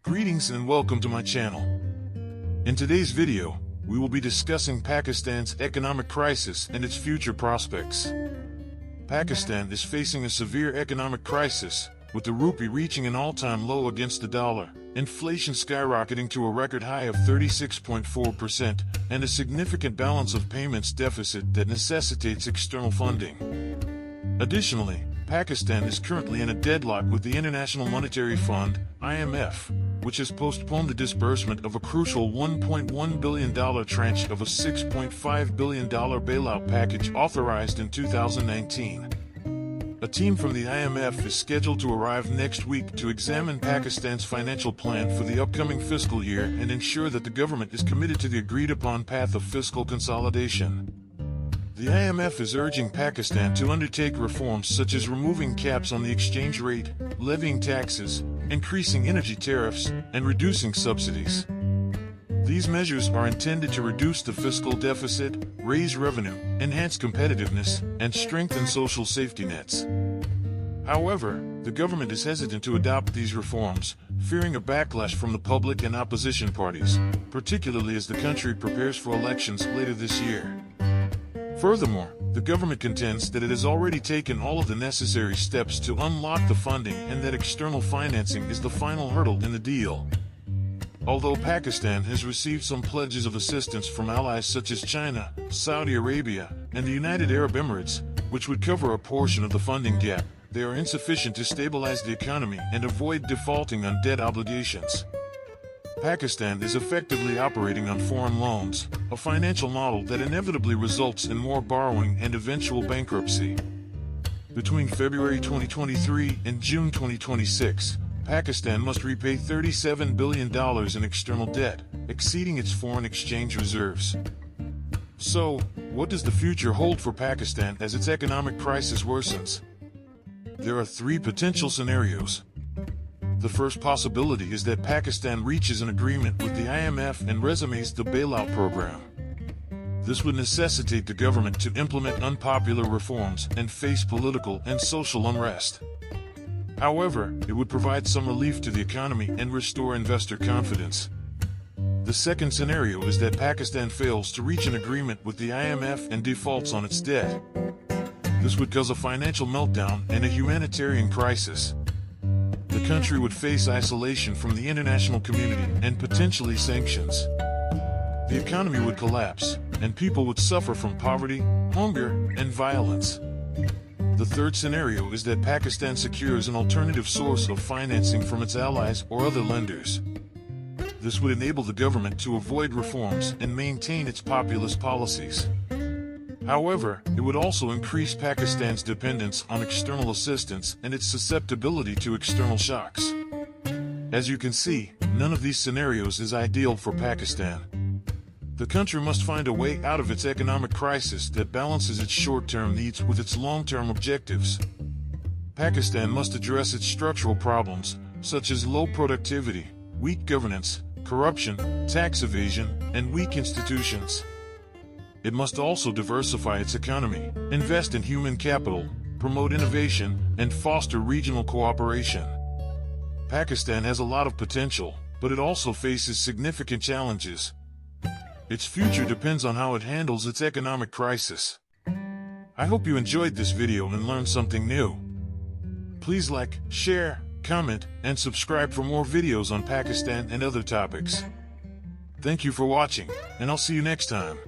Greetings and welcome to my channel. In today's video, we will be discussing Pakistan's economic crisis and its future prospects. Pakistan is facing a severe economic crisis, with the rupee reaching an all-time low against the dollar, inflation skyrocketing to a record high of 36.4%, and a significant balance of payments deficit that necessitates external funding. Additionally, Pakistan is currently in a deadlock with the International Monetary Fund, IMF, which has postponed the disbursement of a crucial $1.1 billion tranche of a $6.5 billion bailout package authorized in 2019. A team from the IMF is scheduled to arrive next week to examine Pakistan's financial plan for the upcoming fiscal year and ensure that the government is committed to the agreed-upon path of fiscal consolidation. The IMF is urging Pakistan to undertake reforms such as removing caps on the exchange rate, levying taxes, increasing energy tariffs, and reducing subsidies. These measures are intended to reduce the fiscal deficit, raise revenue, enhance competitiveness, and strengthen social safety nets. However, the government is hesitant to adopt these reforms, fearing a backlash from the public and opposition parties, particularly as the country prepares for elections later this year. Furthermore, the government contends that it has already taken all of the necessary steps to unlock the funding and that external financing is the final hurdle in the deal. Although Pakistan has received some pledges of assistance from allies such as China, Saudi Arabia, and the United Arab Emirates, which would cover a portion of the funding gap, they are insufficient to stabilize the economy and avoid defaulting on debt obligations. Pakistan is effectively operating on foreign loans, a financial model that inevitably results in more borrowing and eventual bankruptcy. Between February 2023 and June 2026, Pakistan must repay $37 billion in external debt, exceeding its foreign exchange reserves. So, what does the future hold for Pakistan as its economic crisis worsens? There are three potential scenarios. The first possibility is that Pakistan reaches an agreement with the IMF and resumes the bailout program. This would necessitate the government to implement unpopular reforms and face political and social unrest. However, it would provide some relief to the economy and restore investor confidence. The second scenario is that Pakistan fails to reach an agreement with the IMF and defaults on its debt. This would cause a financial meltdown and a humanitarian crisis. The country would face isolation from the international community and potentially sanctions. The economy would collapse, and people would suffer from poverty, hunger, and violence. The third scenario is that Pakistan secures an alternative source of financing from its allies or other lenders. This would enable the government to avoid reforms and maintain its populist policies. However, it would also increase Pakistan's dependence on external assistance and its susceptibility to external shocks. As you can see, none of these scenarios is ideal for Pakistan. The country must find a way out of its economic crisis that balances its short-term needs with its long-term objectives. Pakistan must address its structural problems, such as low productivity, weak governance, corruption, tax evasion, and weak institutions. It must also diversify its economy, invest in human capital, promote innovation, and foster regional cooperation. Pakistan has a lot of potential, but it also faces significant challenges. Its future depends on how it handles its economic crisis. I hope you enjoyed this video and learned something new. Please like, share, comment, and subscribe for more videos on Pakistan and other topics. Thank you for watching, and I'll see you next time.